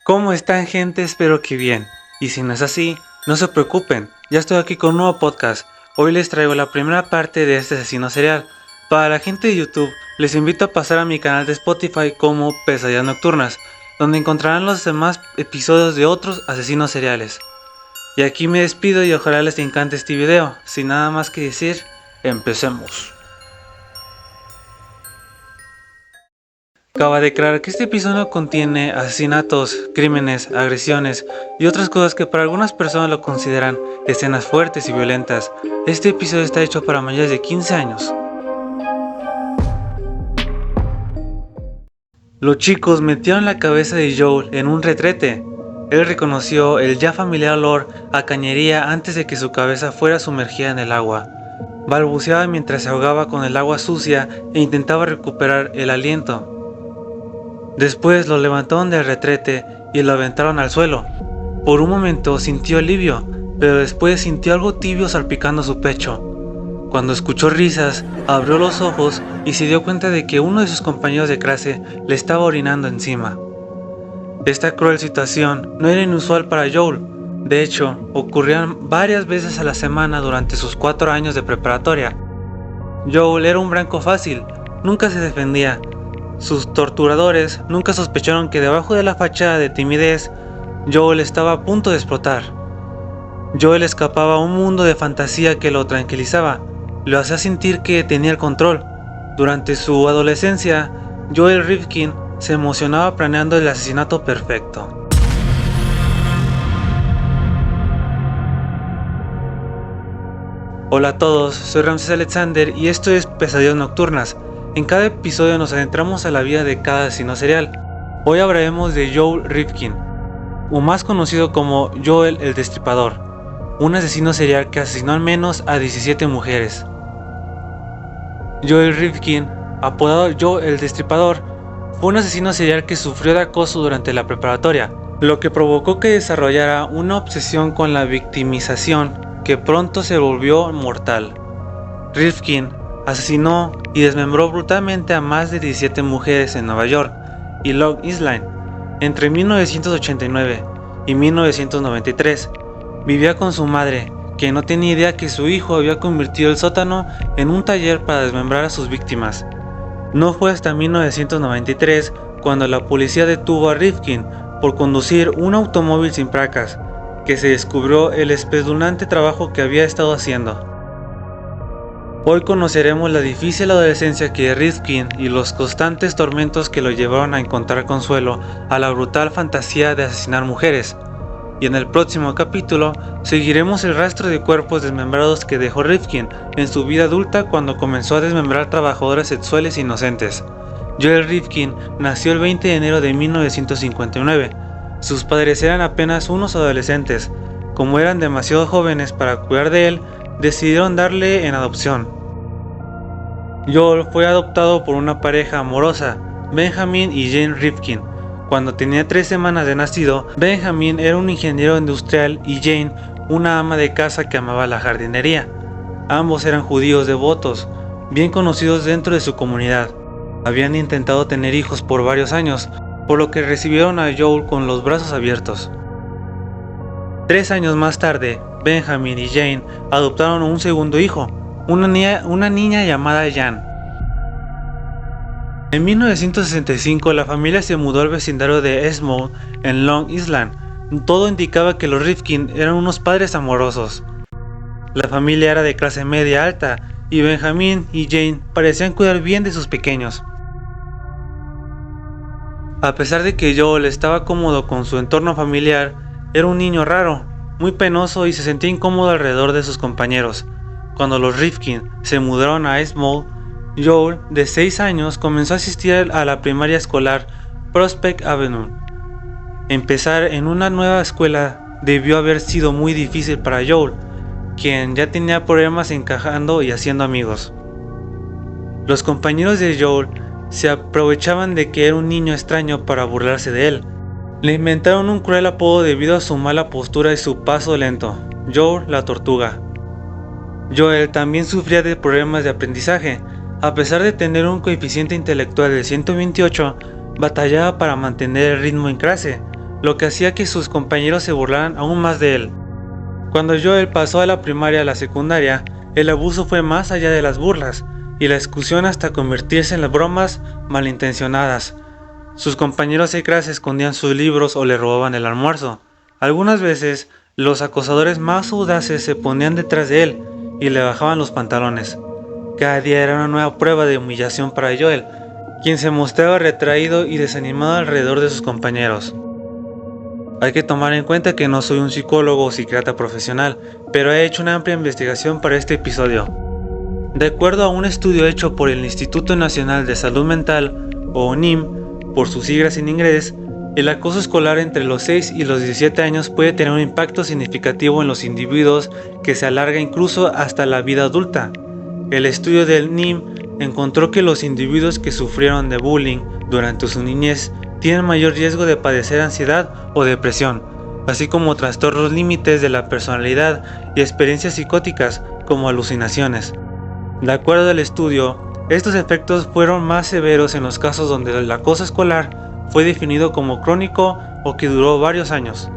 ¿Cómo están, gente? Espero que bien. Y si no es así, no se preocupen, ya estoy aquí con un nuevo podcast. Hoy les traigo la primera parte de este asesino serial. Para la gente de YouTube, les invito a pasar a mi canal de Spotify como Pesadillas Nocturnas, donde encontrarán los demás episodios de otros asesinos seriales. Y aquí me despido y ojalá les encante este video. Sin nada más que decir, empecemos. Acaba de declarar que este episodio contiene asesinatos, crímenes, agresiones y otras cosas que para algunas personas lo consideran escenas fuertes y violentas. Este episodio está hecho para mayores de 15 años. Los chicos metieron la cabeza de Joel en un retrete. Él reconoció el ya familiar olor a cañería antes de que su cabeza fuera sumergida en el agua. Balbuceaba mientras se ahogaba con el agua sucia e intentaba recuperar el aliento. Después lo levantaron del retrete y lo aventaron al suelo. Por un momento sintió alivio, pero después sintió algo tibio salpicando su pecho. Cuando escuchó risas, abrió los ojos y se dio cuenta de que uno de sus compañeros de clase le estaba orinando encima. Esta cruel situación no era inusual para Joel. De hecho, ocurrían varias veces a la semana durante sus 4 años de preparatoria. Joel era un blanco fácil, nunca se defendía. Sus torturadores nunca sospecharon que debajo de la fachada de timidez, Joel estaba a punto de explotar. Joel escapaba a un mundo de fantasía que lo tranquilizaba, lo hacía sentir que tenía el control. Durante su adolescencia, Joel Rifkin se emocionaba planeando el asesinato perfecto. Hola a todos, soy Ramses Alexander y esto es Pesadillas Nocturnas. En cada episodio nos adentramos a la vida de cada asesino serial. Hoy hablaremos de Joel Rifkin, o más conocido como Joel el Destripador, un asesino serial que asesinó al menos a 17 mujeres. Joel Rifkin, apodado Joel el Destripador, fue un asesino serial que sufrió de acoso durante la preparatoria, lo que provocó que desarrollara una obsesión con la victimización que pronto se volvió mortal. Rifkin asesinó y desmembró brutalmente a más de 17 mujeres en Nueva York y Long Island entre 1989 y 1993. Vivía con su madre, que no tenía idea que su hijo había convertido el sótano en un taller para desmembrar a sus víctimas. No fue hasta 1993 cuando la policía detuvo a Rifkin por conducir un automóvil sin placas, que se descubrió el espeluznante trabajo que había estado haciendo. Hoy conoceremos la difícil adolescencia que Rifkin y los constantes tormentos que lo llevaron a encontrar consuelo a la brutal fantasía de asesinar mujeres. Y en el próximo capítulo seguiremos el rastro de cuerpos desmembrados que dejó Rifkin en su vida adulta cuando comenzó a desmembrar trabajadoras sexuales inocentes. Joel Rifkin nació el 20 de enero de 1959. Sus padres eran apenas unos adolescentes. Como eran demasiado jóvenes para cuidar de él, decidieron darle en adopción. Joel fue adoptado por una pareja amorosa, Benjamin y Jane Rifkin. Cuando tenía 3 semanas de nacido, Benjamin era un ingeniero industrial y Jane una ama de casa que amaba la jardinería. Ambos eran judíos devotos, bien conocidos dentro de su comunidad. Habían intentado tener hijos por varios años, por lo que recibieron a Joel con los brazos abiertos. 3 años más tarde, Benjamin y Jane adoptaron un segundo hijo, una niña llamada Jan. En 1965 la familia se mudó al vecindario de Eastmount en Long Island. Todo indicaba que los Rifkin eran unos padres amorosos. La familia era de clase media alta y Benjamin y Jane parecían cuidar bien de sus pequeños. A pesar de que Joel estaba cómodo con su entorno familiar, era un niño raro, muy penoso y se sentía incómodo alrededor de sus compañeros. Cuando los Rifkin se mudaron a Eastmount, Joel, de 6 años, comenzó a asistir a la primaria escolar Prospect Avenue. Empezar en una nueva escuela debió haber sido muy difícil para Joel, quien ya tenía problemas encajando y haciendo amigos. Los compañeros de Joel se aprovechaban de que era un niño extraño para burlarse de él. Le inventaron un cruel apodo debido a su mala postura y su paso lento, Joel la Tortuga. Joel también sufría de problemas de aprendizaje. A pesar de tener un coeficiente intelectual de 128, batallaba para mantener el ritmo en clase, lo que hacía que sus compañeros se burlaran aún más de él. Cuando Joel pasó de la primaria a la secundaria, el abuso fue más allá de las burlas y la discusión hasta convertirse en las bromas malintencionadas. Sus compañeros de clase escondían sus libros o le robaban el almuerzo. Algunas veces, los acosadores más audaces se ponían detrás de él y le bajaban los pantalones. Cada día era una nueva prueba de humillación para Joel, quien se mostraba retraído y desanimado alrededor de sus compañeros. Hay que tomar en cuenta que no soy un psicólogo o psiquiatra profesional, pero he hecho una amplia investigación para este episodio. De acuerdo a un estudio hecho por el Instituto Nacional de Salud Mental, o NIM, por sus siglas en inglés, el acoso escolar entre los 6 y los 17 años puede tener un impacto significativo en los individuos que se alarga incluso hasta la vida adulta. El estudio del NIM encontró que los individuos que sufrieron de bullying durante su niñez tienen mayor riesgo de padecer ansiedad o depresión, así como trastornos límites de la personalidad y experiencias psicóticas como alucinaciones. De acuerdo al estudio, estos efectos fueron más severos en los casos donde el acoso escolar fue definido como crónico o que duró varios años.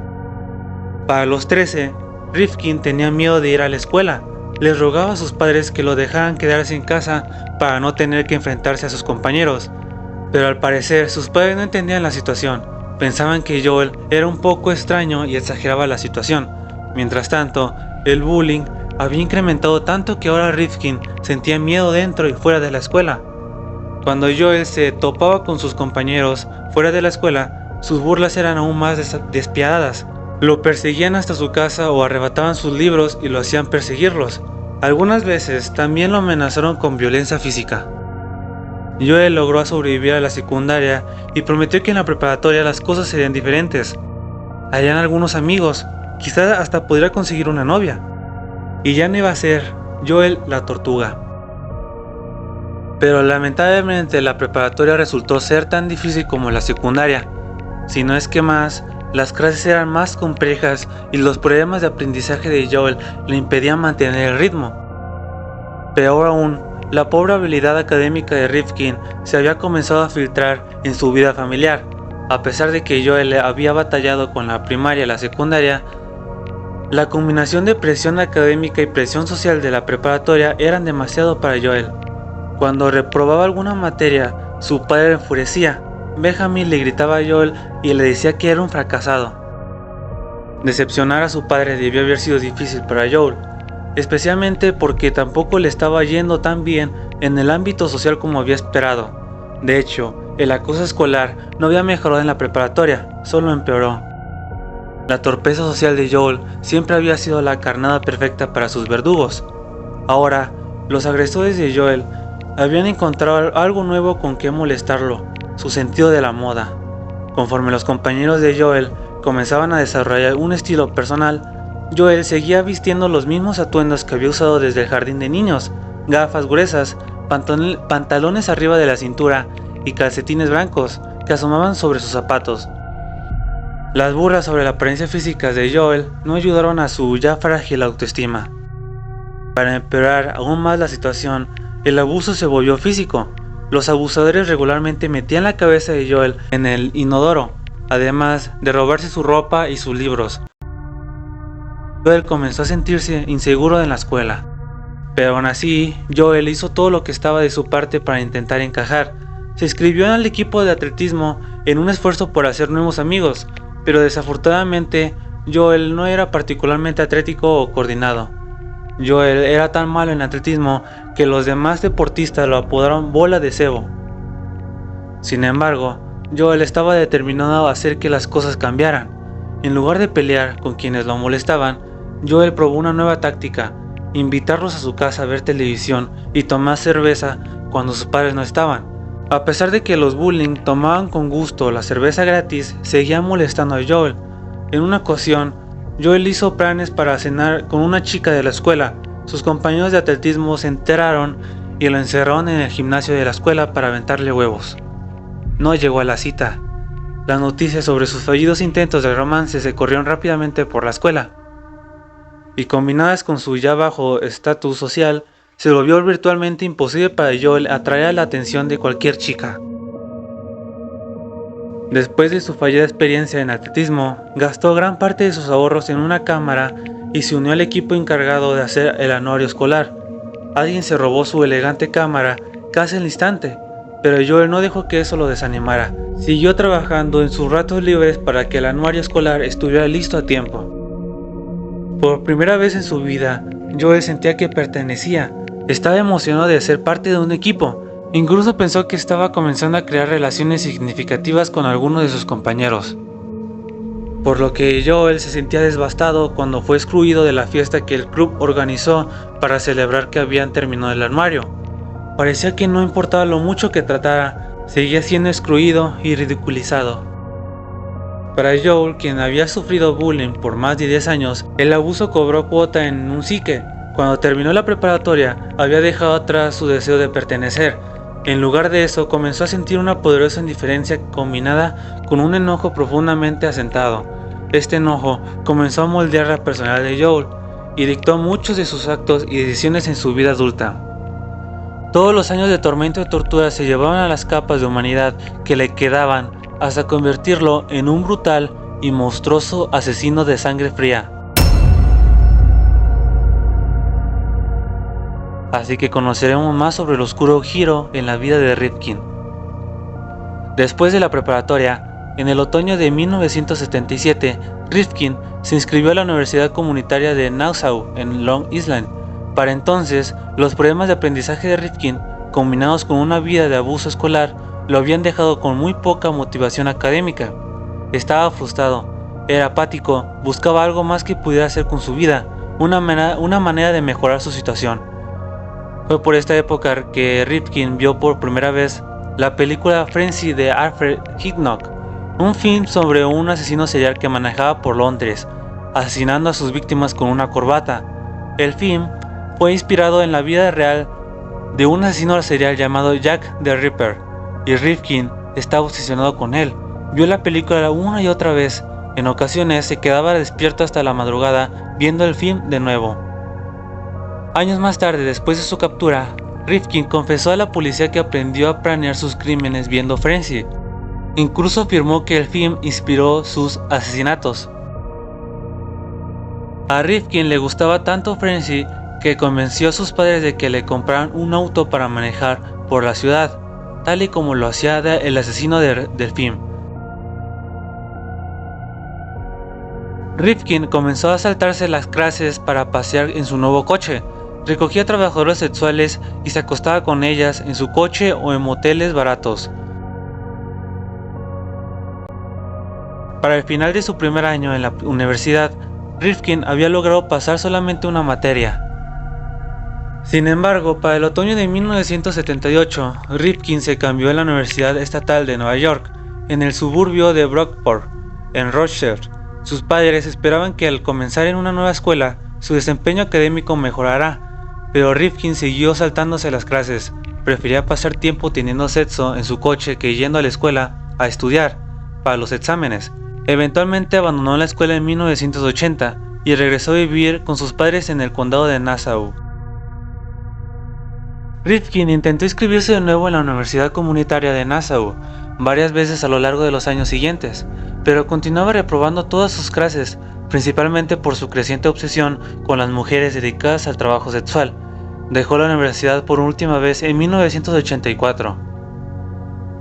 Para los 13, Rifkin tenía miedo de ir a la escuela. Les rogaba a sus padres que lo dejaran quedarse en casa para no tener que enfrentarse a sus compañeros. Pero al parecer sus padres no entendían la situación, pensaban que Joel era un poco extraño y exageraba la situación. Mientras tanto, el bullying había incrementado tanto que ahora Rifkin sentía miedo dentro y fuera de la escuela. Cuando Joel se topaba con sus compañeros fuera de la escuela, sus burlas eran aún más despiadadas. Lo perseguían hasta su casa o arrebataban sus libros y lo hacían perseguirlos. Algunas veces también lo amenazaron con violencia física. Joel logró sobrevivir a la secundaria y prometió que en la preparatoria las cosas serían diferentes. Harían algunos amigos, quizás hasta podría conseguir una novia. Y ya no iba a ser Joel la tortuga. Pero lamentablemente la preparatoria resultó ser tan difícil como la secundaria. Si no es que más, las clases eran más complejas y los problemas de aprendizaje de Joel le impedían mantener el ritmo. Peor aún, la pobre habilidad académica de Rifkin se había comenzado a filtrar en su vida familiar. A pesar de que Joel había batallado con la primaria y la secundaria, la combinación de presión académica y presión social de la preparatoria eran demasiado para Joel. Cuando reprobaba alguna materia, su padre enfurecía. Benjamin le gritaba a Joel y le decía que era un fracasado. Decepcionar a su padre debió haber sido difícil para Joel, especialmente porque tampoco le estaba yendo tan bien en el ámbito social como había esperado. De hecho, el acoso escolar no había mejorado en la preparatoria, solo empeoró. La torpeza social de Joel siempre había sido la carnada perfecta para sus verdugos. Ahora, los agresores de Joel habían encontrado algo nuevo con que molestarlo: su sentido de la moda. Conforme los compañeros de Joel comenzaban a desarrollar un estilo personal, Joel seguía vistiendo los mismos atuendos que había usado desde el jardín de niños: gafas gruesas, pantalones arriba de la cintura y calcetines blancos que asomaban sobre sus zapatos. Las burlas sobre la apariencia física de Joel no ayudaron a su ya frágil autoestima. Para empeorar aún más la situación, el abuso se volvió físico. Los abusadores regularmente metían la cabeza de Joel en el inodoro, además de robarse su ropa y sus libros. Joel comenzó a sentirse inseguro en la escuela, pero aún así, Joel hizo todo lo que estaba de su parte para intentar encajar. Se inscribió en el equipo de atletismo en un esfuerzo por hacer nuevos amigos, pero desafortunadamente Joel no era particularmente atlético o coordinado. Joel era tan malo en atletismo que los demás deportistas lo apodaron bola de cebo. Sin embargo, Joel estaba determinado a hacer que las cosas cambiaran. En lugar de pelear con quienes lo molestaban, Joel probó una nueva táctica: invitarlos a su casa a ver televisión y tomar cerveza cuando sus padres no estaban. A pesar de que los bullying tomaban con gusto la cerveza gratis, seguían molestando a Joel. En una ocasión, Joel hizo planes para cenar con una chica de la escuela. Sus compañeros de atletismo se enteraron y lo encerraron en el gimnasio de la escuela para aventarle huevos. No llegó a la cita. Las noticias sobre sus fallidos intentos de romance se corrieron rápidamente por la escuela, y combinadas con su ya bajo estatus social, se volvió virtualmente imposible para Joel atraer la atención de cualquier chica. Después de su fallida experiencia en atletismo, gastó gran parte de sus ahorros en una cámara y se unió al equipo encargado de hacer el anuario escolar. Alguien se robó su elegante cámara casi al instante, pero Joel no dejó que eso lo desanimara. Siguió trabajando en sus ratos libres para que el anuario escolar estuviera listo a tiempo. Por primera vez en su vida, Joel sentía que pertenecía. Estaba emocionado de ser parte de un equipo. Incluso pensó que estaba comenzando a crear relaciones significativas con algunos de sus compañeros. Por lo que Joel se sentía devastado cuando fue excluido de la fiesta que el club organizó para celebrar que habían terminado el anuario. Parecía que no importaba lo mucho que tratara, seguía siendo excluido y ridiculizado. Para Joel, quien había sufrido bullying por más de 10 años, el abuso cobró cuota en un psique. Cuando terminó la preparatoria, había dejado atrás su deseo de pertenecer. En lugar de eso, comenzó a sentir una poderosa indiferencia combinada con un enojo profundamente asentado. Este enojo comenzó a moldear la personalidad de Joel y dictó muchos de sus actos y decisiones en su vida adulta. Todos los años de tormento y tortura se llevaban a las capas de humanidad que le quedaban hasta convertirlo en un brutal y monstruoso asesino de sangre fría. Así que conoceremos más sobre el oscuro giro en la vida de Rifkin. Después de la preparatoria, en el otoño de 1977, Rifkin se inscribió a la Universidad Comunitaria de Nassau en Long Island. Para entonces, los problemas de aprendizaje de Rifkin, combinados con una vida de abuso escolar, lo habían dejado con muy poca motivación académica. Estaba frustrado, era apático, buscaba algo más que pudiera hacer con su vida, una manera de mejorar su situación. Fue por esta época que Rifkin vio por primera vez la película Frenzy de Alfred Hitchcock, un film sobre un asesino serial que manejaba por Londres, asesinando a sus víctimas con una corbata. El film fue inspirado en la vida real de un asesino serial llamado Jack the Ripper, y Rifkin estaba obsesionado con él. Vio la película una y otra vez. En ocasiones se quedaba despierto hasta la madrugada viendo el film de nuevo. Años más tarde, después de su captura, Rifkin confesó a la policía que aprendió a planear sus crímenes viendo Frenzy. Incluso afirmó que el film inspiró sus asesinatos. A Rifkin le gustaba tanto Frenzy que convenció a sus padres de que le compraran un auto para manejar por la ciudad, tal y como lo hacía el asesino del film. Rifkin comenzó a saltarse las clases para pasear en su nuevo coche. Recogía trabajadoras sexuales y se acostaba con ellas en su coche o en moteles baratos. Para el final de su primer año en la universidad, Rifkin había logrado pasar solamente una materia. Sin embargo, para el otoño de 1978, Rifkin se cambió a la Universidad Estatal de Nueva York, en el suburbio de Brockport, en Rochester. Sus padres esperaban que al comenzar en una nueva escuela, su desempeño académico mejorará, pero Rifkin siguió saltándose las clases. Prefería pasar tiempo teniendo sexo en su coche que yendo a la escuela a estudiar para los exámenes. Eventualmente abandonó la escuela en 1980 y regresó a vivir con sus padres en el condado de Nassau. Rifkin intentó inscribirse de nuevo en la Universidad Comunitaria de Nassau varias veces a lo largo de los años siguientes, pero continuaba reprobando todas sus clases, principalmente por su creciente obsesión con las mujeres dedicadas al trabajo sexual. Dejó la universidad por última vez en 1984.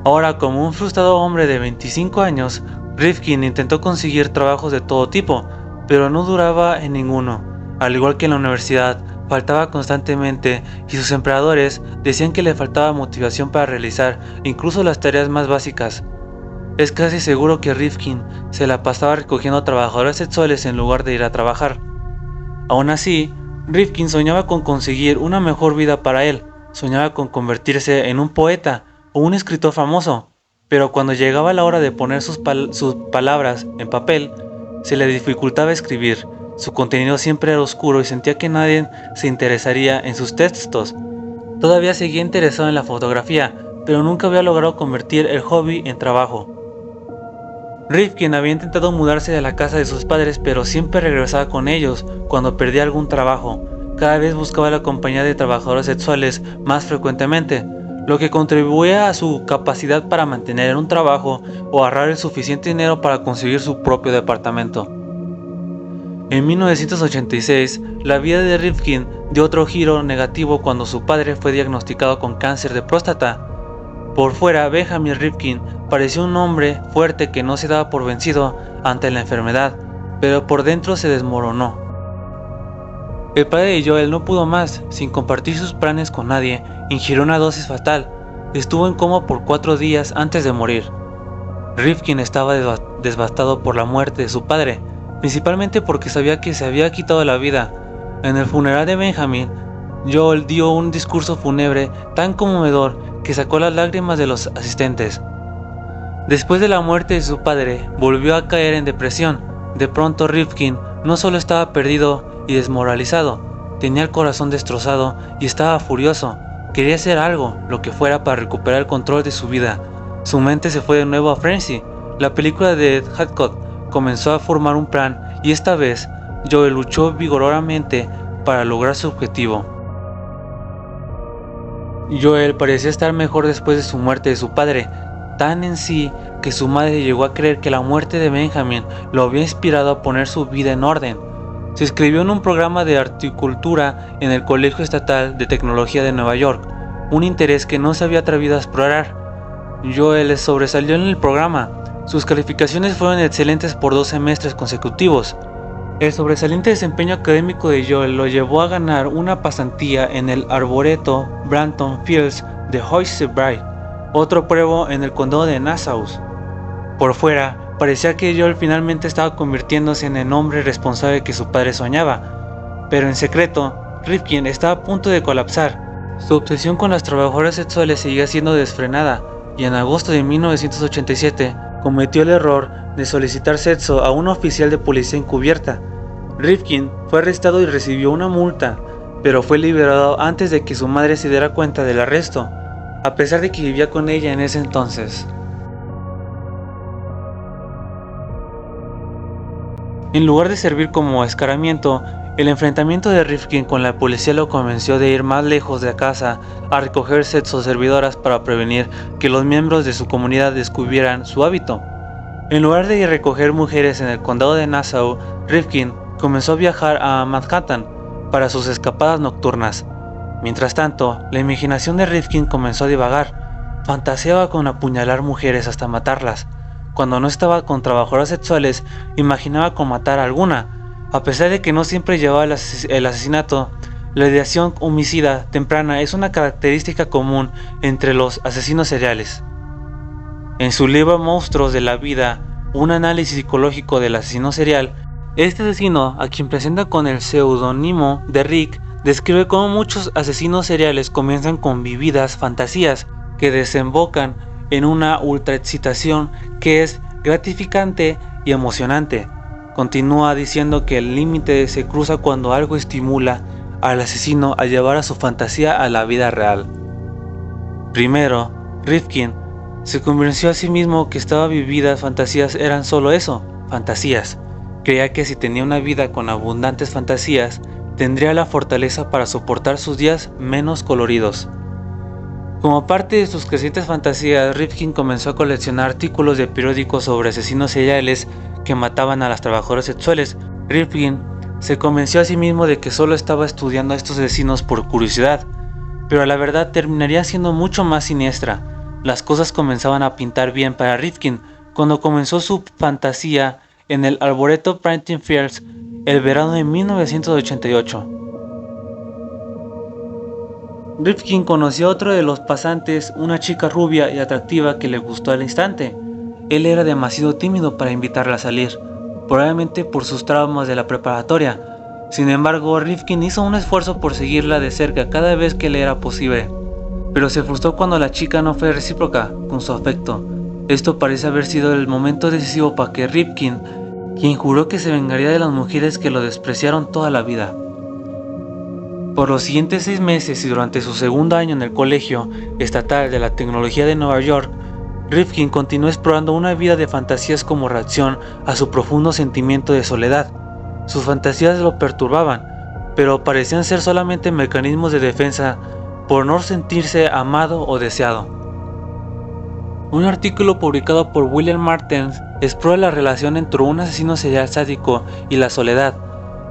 Ahora, como un frustrado hombre de 25 años, Rifkin intentó conseguir trabajos de todo tipo, pero no duraba en ninguno. Al igual que en la universidad, faltaba constantemente y sus empleadores decían que le faltaba motivación para realizar incluso las tareas más básicas. Es casi seguro que Rifkin se la pasaba recogiendo trabajadoras sexuales en lugar de ir a trabajar. Aún así, Rifkin soñaba con conseguir una mejor vida para él, soñaba con convertirse en un poeta o un escritor famoso, pero cuando llegaba la hora de poner sus palabras en papel, se le dificultaba escribir. Su contenido siempre era oscuro y sentía que nadie se interesaría en sus textos. Todavía seguía interesado en la fotografía, pero nunca había logrado convertir el hobby en trabajo. Rifkin había intentado mudarse de la casa de sus padres, pero siempre regresaba con ellos cuando perdía algún trabajo. Cada vez buscaba la compañía de trabajadores sexuales más frecuentemente. lo que contribuía a su capacidad para mantener un trabajo o ahorrar el suficiente dinero para conseguir su propio departamento. En 1986, la vida de Rifkin dio otro giro negativo cuando su padre fue diagnosticado con cáncer de próstata. Por fuera, Benjamin Rifkin parecía un hombre fuerte que no se daba por vencido ante la enfermedad, pero por dentro se desmoronó. El padre de Joel no pudo más, sin compartir sus planes con nadie, ingirió una dosis fatal. Estuvo en coma por 4 días antes de morir. Rifkin estaba devastado por la muerte de su padre, principalmente porque sabía que se había quitado la vida. En el funeral de Benjamin, Joel dio un discurso fúnebre tan conmovedor que sacó las lágrimas de los asistentes. Después de la muerte de su padre, volvió a caer en depresión. De pronto Rifkin no solo estaba perdido y desmoralizado, tenía el corazón destrozado y estaba furioso. Quería hacer algo, lo que fuera, para recuperar el control de su vida. Su mente se fue de nuevo a Frenzy. La película de Ed Hitchcock comenzó a formar un plan y esta vez Joel luchó vigorosamente para lograr su objetivo. Joel parecía estar mejor después de su muerte de su padre, tan en sí que su madre llegó a creer que la muerte de Benjamin lo había inspirado a poner su vida en orden. Se inscribió en un programa de horticultura en el Colegio Estatal de Tecnología de Nueva York, un interés que no se había atrevido a explorar. Joel sobresalió en el programa. Sus calificaciones fueron excelentes por 2 semestres consecutivos. El sobresaliente desempeño académico de Joel lo llevó a ganar una pasantía en el Arboreto Branton Fields de Hoysey-Bride, otro pueblo en el condado de Nassau. Por fuera, parecía que Joel finalmente estaba convirtiéndose en el hombre responsable que su padre soñaba, pero en secreto, Rifkin estaba a punto de colapsar. Su obsesión con las trabajadoras sexuales seguía siendo desfrenada, y en agosto de 1987 cometió el error de solicitar sexo a un oficial de policía encubierta. Rifkin fue arrestado y recibió una multa, pero fue liberado antes de que su madre se diera cuenta del arresto, a pesar de que vivía con ella en ese entonces. En lugar de servir como escarmiento, el enfrentamiento de Rifkin con la policía lo convenció de ir más lejos de casa a recoger sexoservidoras para prevenir que los miembros de su comunidad descubrieran su hábito. En lugar de recoger mujeres en el condado de Nassau, Rifkin comenzó a viajar a Manhattan para sus escapadas nocturnas. Mientras tanto, la imaginación de Rifkin comenzó a divagar. Fantaseaba con apuñalar mujeres hasta matarlas. Cuando no estaba con trabajadoras sexuales, imaginaba con matar a alguna. A pesar de que no siempre llevaba el asesinato, la ideación homicida temprana es una característica común entre los asesinos seriales. En su libro Monstruos de la Vida, un análisis psicológico del asesino serial, este asesino, a quien presenta con el seudónimo de Rick, describe cómo muchos asesinos seriales comienzan con vividas fantasías que desembocan en una ultraexcitación que es gratificante y emocionante. Continúa diciendo que el límite se cruza cuando algo estimula al asesino a llevar a su fantasía a la vida real. Primero, Rifkin se convenció a sí mismo que estas vividas fantasías eran solo eso, fantasías. Creía que si tenía una vida con abundantes fantasías, tendría la fortaleza para soportar sus días menos coloridos. Como parte de sus crecientes fantasías, Rifkin comenzó a coleccionar artículos de periódicos sobre asesinos seriales que mataban a las trabajadoras sexuales. Rifkin se convenció a sí mismo de que solo estaba estudiando a estos asesinos por curiosidad, pero la verdad terminaría siendo mucho más siniestra. Las cosas comenzaban a pintar bien para Rifkin cuando comenzó su fantasía en el Arboreto Branton Fields el verano de 1988. Rifkin conoció a otro de los pasantes, una chica rubia y atractiva que le gustó al instante. Él era demasiado tímido para invitarla a salir, probablemente por sus traumas de la preparatoria. Sin embargo, Rifkin hizo un esfuerzo por seguirla de cerca cada vez que le era posible, pero se frustró cuando la chica no fue recíproca con su afecto. Esto parece haber sido el momento decisivo para que Rifkin, quien juró que se vengaría de las mujeres que lo despreciaron toda la vida. Por los siguientes 6 meses y durante su segundo año en el Colegio Estatal de la Tecnología de Nueva York, Rifkin continuó explorando una vida de fantasías como reacción a su profundo sentimiento de soledad. Sus fantasías lo perturbaban, pero parecían ser solamente mecanismos de defensa por no sentirse amado o deseado. Un artículo publicado por William Martens explora la relación entre un asesino serial sádico y la soledad.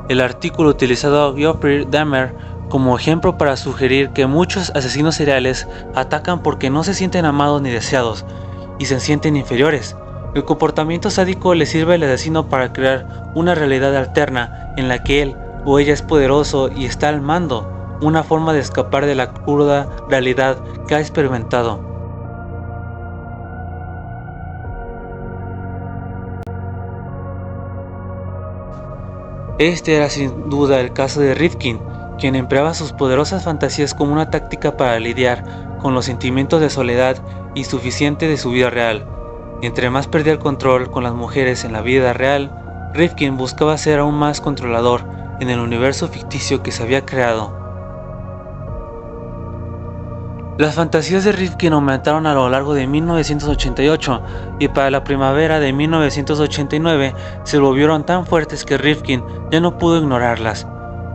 El artículo utilizado a Jeffrey Dahmer como ejemplo para sugerir que muchos asesinos seriales atacan porque no se sienten amados ni deseados y se sienten inferiores. El comportamiento sádico le sirve al asesino para crear una realidad alterna en la que él o ella es poderoso y está al mando, una forma de escapar de la cruda realidad que ha experimentado. Este era sin duda el caso de Rifkin, quien empleaba sus poderosas fantasías como una táctica para lidiar con los sentimientos de soledad insuficiente de su vida real. Entre más perdía el control con las mujeres en la vida real, Rifkin buscaba ser aún más controlador en el universo ficticio que se había creado. Las fantasías de Rifkin aumentaron a lo largo de 1988 y para la primavera de 1989 se volvieron tan fuertes que Rifkin ya no pudo ignorarlas.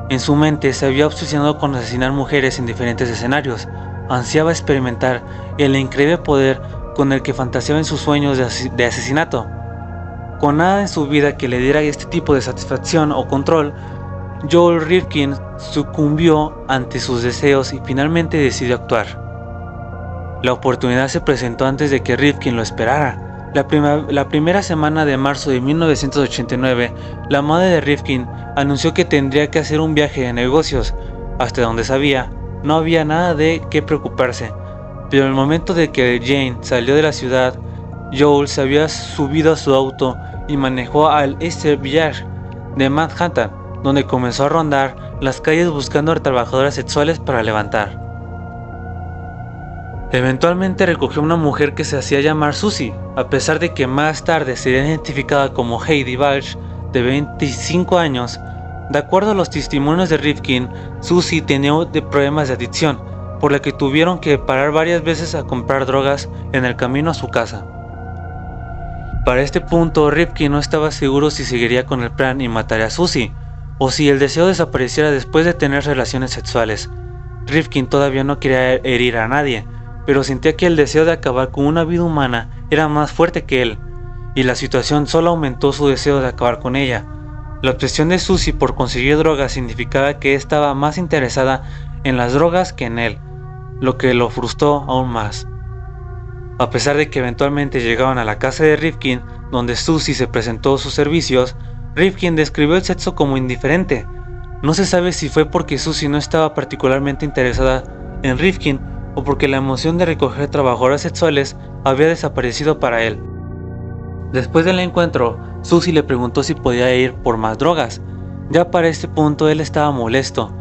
En su mente se había obsesionado con asesinar mujeres en diferentes escenarios, ansiaba experimentar el increíble poder con el que fantaseaba en sus sueños de asesinato. Con nada en su vida que le diera este tipo de satisfacción o control, Joel Rifkin sucumbió ante sus deseos y finalmente decidió actuar. La oportunidad se presentó antes de que Rifkin lo esperara. La primera semana de marzo de 1989, la madre de Rifkin anunció que tendría que hacer un viaje de negocios. Hasta donde sabía, no había nada de qué preocuparse. Pero en el momento de que Jane salió de la ciudad, Joel se había subido a su auto y manejó al East Village de Manhattan, donde comenzó a rondar las calles buscando a trabajadoras sexuales para levantar. Eventualmente recogió a una mujer que se hacía llamar Susie, a pesar de que más tarde sería identificada como Heidi Balch, de 25 años. De acuerdo a los testimonios de Rifkin, Susie tenía problemas de adicción, por lo que tuvieron que parar varias veces a comprar drogas en el camino a su casa. Para este punto, Rifkin no estaba seguro si seguiría con el plan y mataría a Susie, o si el deseo desapareciera después de tener relaciones sexuales. Rifkin todavía no quería herir a nadie, pero sentía que el deseo de acabar con una vida humana era más fuerte que él, y la situación solo aumentó su deseo de acabar con ella. La obsesión de Susie por conseguir drogas significaba que estaba más interesada en las drogas que en él, lo que lo frustró aún más. A pesar de que eventualmente llegaban a la casa de Rifkin, donde Susie se presentó sus servicios, Rifkin describió el sexo como indiferente. No se sabe si fue porque Susie no estaba particularmente interesada en Rifkin o porque la emoción de recoger trabajadoras sexuales había desaparecido para él. Después del encuentro, Susie le preguntó si podía ir por más drogas. Ya para este punto él estaba molesto.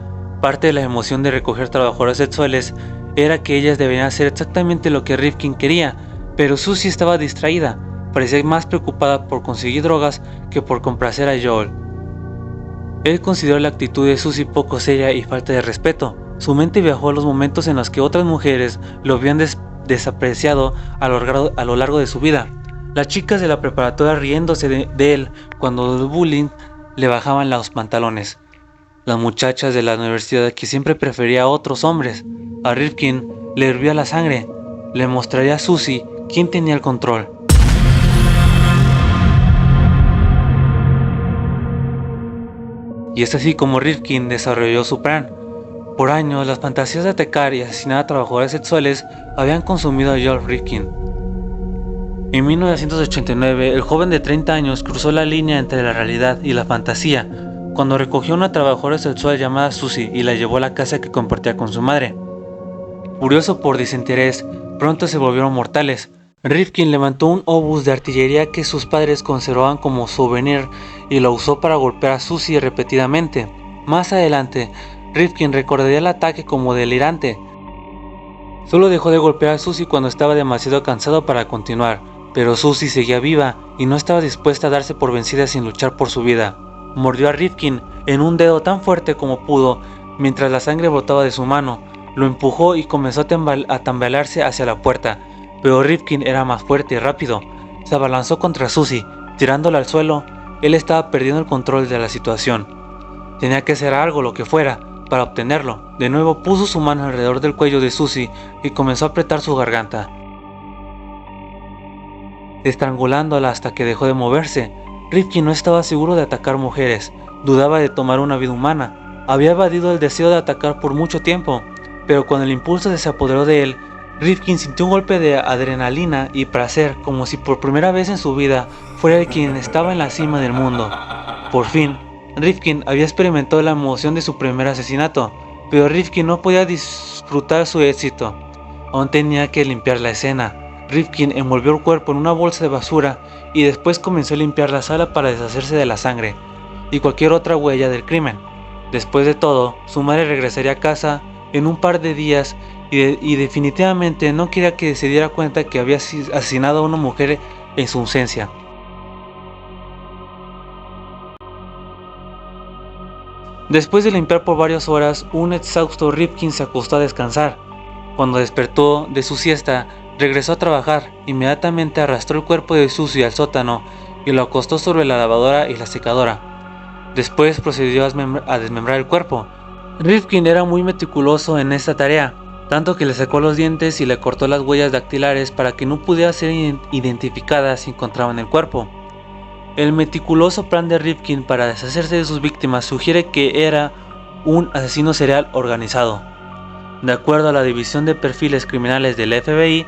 Parte de la emoción de recoger trabajadoras sexuales era que ellas debían hacer exactamente lo que Rifkin quería, pero Susie estaba distraída, parecía más preocupada por conseguir drogas que por complacer a Joel. Él consideró la actitud de Susie poco seria y falta de respeto. Su mente viajó a los momentos en los que otras mujeres lo habían desapreciado a lo largo de su vida. Las chicas de la preparatoria riéndose de él cuando los bullying le bajaban los pantalones. Las muchachas de la universidad que siempre prefería a otros hombres. A Rifkin le hervía la sangre. Le mostraría a Susie quién tenía el control. Y es así como Rifkin desarrolló su plan. Por años, las fantasías de atacar y asesinar a trabajadoras sexuales habían consumido a Joel Rifkin. En 1989, el joven de 30 años cruzó la línea entre la realidad y la fantasía cuando recogió a una trabajadora sexual llamada Susie y la llevó a la casa que compartía con su madre. Furioso por desinterés, pronto se volvieron mortales. Rifkin levantó un obús de artillería que sus padres conservaban como souvenir y lo usó para golpear a Susie repetidamente. Más adelante, Rifkin recordaría el ataque como delirante. Solo dejó de golpear a Susie cuando estaba demasiado cansado para continuar, pero Susie seguía viva y no estaba dispuesta a darse por vencida sin luchar por su vida. Mordió a Rifkin en un dedo tan fuerte como pudo, mientras la sangre brotaba de su mano. Lo empujó y comenzó a tambalearse hacia la puerta, pero Rifkin era más fuerte y rápido. Se abalanzó contra Susie, tirándola al suelo. Él estaba perdiendo el control de la situación. Tenía que hacer algo, lo que fuera, para obtenerlo. De nuevo puso su mano alrededor del cuello de Susie y comenzó a apretar su garganta, estrangulándola hasta que dejó de moverse. Rifkin no estaba seguro de atacar mujeres, dudaba de tomar una vida humana. Había evadido el deseo de atacar por mucho tiempo, pero cuando el impulso se apoderó de él, Rifkin sintió un golpe de adrenalina y placer, como si por primera vez en su vida fuera el quien estaba en la cima del mundo. Por fin, Rifkin había experimentado la emoción de su primer asesinato, pero Rifkin no podía disfrutar su éxito. Aún tenía que limpiar la escena. Rifkin envolvió el cuerpo en una bolsa de basura y después comenzó a limpiar la sala para deshacerse de la sangre y cualquier otra huella del crimen. Después de todo, su madre regresaría a casa en un par de días y definitivamente no quería que se diera cuenta que había asesinado a una mujer en su ausencia. Después de limpiar por varias horas, un exhausto Rifkin se acostó a descansar. Cuando despertó de su siesta, regresó a trabajar. Inmediatamente arrastró el cuerpo de Susie al sótano y lo acostó sobre la lavadora y la secadora. Después procedió a desmembrar el cuerpo. Rifkin era muy meticuloso en esta tarea, tanto que le sacó los dientes y le cortó las huellas dactilares para que no pudiera ser identificada si encontraban el cuerpo. El meticuloso plan de Rifkin para deshacerse de sus víctimas sugiere que era un asesino serial organizado. De acuerdo a la División de Perfiles Criminales del FBI,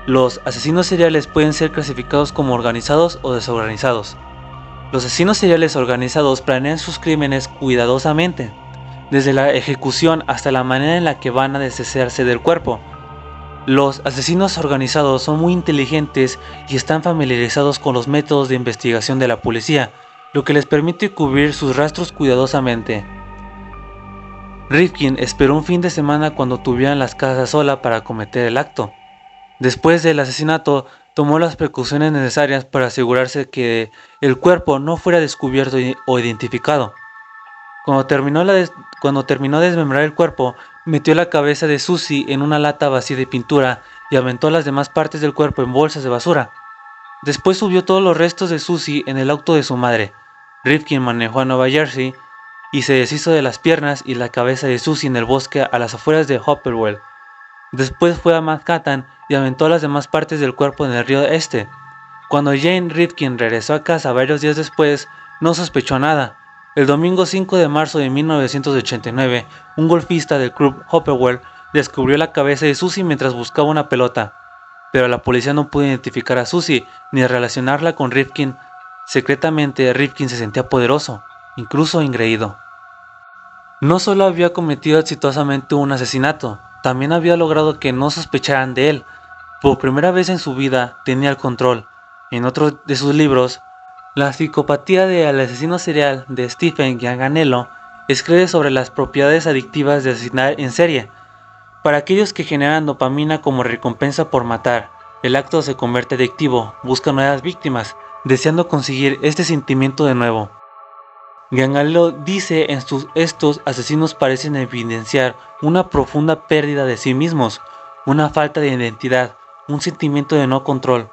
los asesinos seriales pueden ser clasificados como organizados o desorganizados. Los asesinos seriales organizados planean sus crímenes cuidadosamente, desde la ejecución hasta la manera en la que van a deshacerse del cuerpo. Los asesinos organizados son muy inteligentes y están familiarizados con los métodos de investigación de la policía, lo que les permite cubrir sus rastros cuidadosamente. Rifkin esperó un fin de semana cuando tuvieran las casas sola para cometer el acto. Después del asesinato, tomó las precauciones necesarias para asegurarse que el cuerpo no fuera descubierto o identificado. Cuando terminó de desmembrar el cuerpo, metió la cabeza de Susie en una lata vacía de pintura y aventó las demás partes del cuerpo en bolsas de basura. Después subió todos los restos de Susie en el auto de su madre. Rifkin manejó a Nueva Jersey y se deshizo de las piernas y la cabeza de Susie en el bosque a las afueras de Hopewell. Después fue a Manhattan y aventó las demás partes del cuerpo en el río Este. Cuando Jane Rifkin regresó a casa varios días después, no sospechó nada. El domingo 5 de marzo de 1989, un golfista del club Hopewell descubrió la cabeza de Susie mientras buscaba una pelota, pero la policía no pudo identificar a Susie ni relacionarla con Rifkin. Secretamente, Rifkin se sentía poderoso, incluso engreído. No solo había cometido exitosamente un asesinato, también había logrado que no sospecharan de él. Por primera vez en su vida tenía el control. En otro de sus libros, La psicopatía del asesino serial de Stephen Ganganello, escribe sobre las propiedades adictivas de asesinar en serie. Para aquellos que generan dopamina como recompensa por matar, el acto se convierte adictivo, buscan nuevas víctimas, deseando conseguir este sentimiento de nuevo. Ganganello dice estos asesinos parecen evidenciar una profunda pérdida de sí mismos, una falta de identidad, un sentimiento de no control.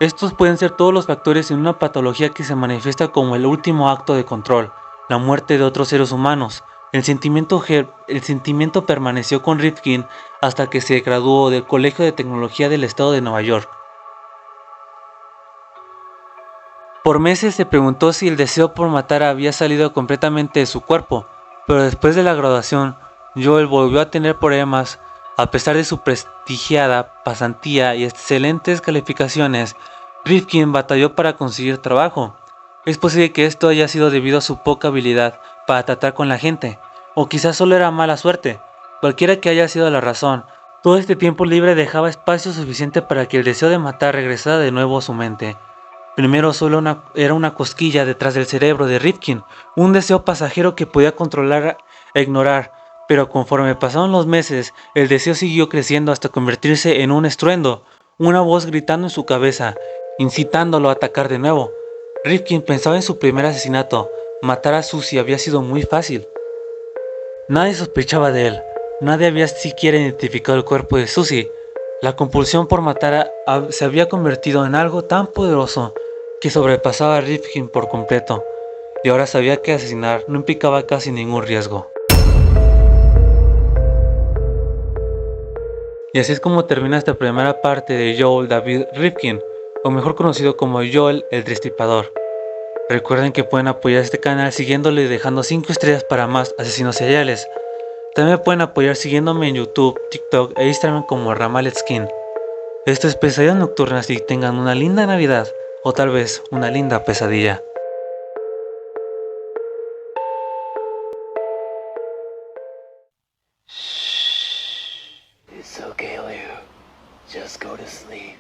Estos pueden ser todos los factores en una patología que se manifiesta como el último acto de control, la muerte de otros seres humanos. El sentimiento permaneció con Rifkin hasta que se graduó del Colegio de Tecnología del Estado de Nueva York. Por meses se preguntó si el deseo por matar había salido completamente de su cuerpo, pero después de la graduación, Joel volvió a tener problemas. A pesar de su prestigiada pasantía y excelentes calificaciones, Rifkin batalló para conseguir trabajo. Es posible que esto haya sido debido a su poca habilidad para tratar con la gente, o quizás solo era mala suerte. Cualquiera que haya sido la razón, todo este tiempo libre dejaba espacio suficiente para que el deseo de matar regresara de nuevo a su mente. Primero solo era una cosquilla detrás del cerebro de Rifkin, un deseo pasajero que podía controlar e ignorar. Pero conforme pasaron los meses, el deseo siguió creciendo hasta convertirse en un estruendo, una voz gritando en su cabeza, incitándolo a atacar de nuevo. Rifkin pensaba en su primer asesinato. Matar a Susie había sido muy fácil. Nadie sospechaba de él. Nadie había siquiera identificado el cuerpo de Susie. La compulsión por matar se había convertido en algo tan poderoso que sobrepasaba a Rifkin por completo. Y ahora sabía que asesinar no implicaba casi ningún riesgo. Y así es como termina esta primera parte de Joel David Rifkin, o mejor conocido como Joel el Destripador. Recuerden que pueden apoyar este canal siguiéndolo y dejando 5 estrellas para más asesinos seriales. También me pueden apoyar siguiéndome en YouTube, TikTok e Instagram como Ramaletskin. Esto es Pesadillas Nocturnas y tengan una linda Navidad o tal vez una linda pesadilla. It's okay, Leo. Just go to sleep.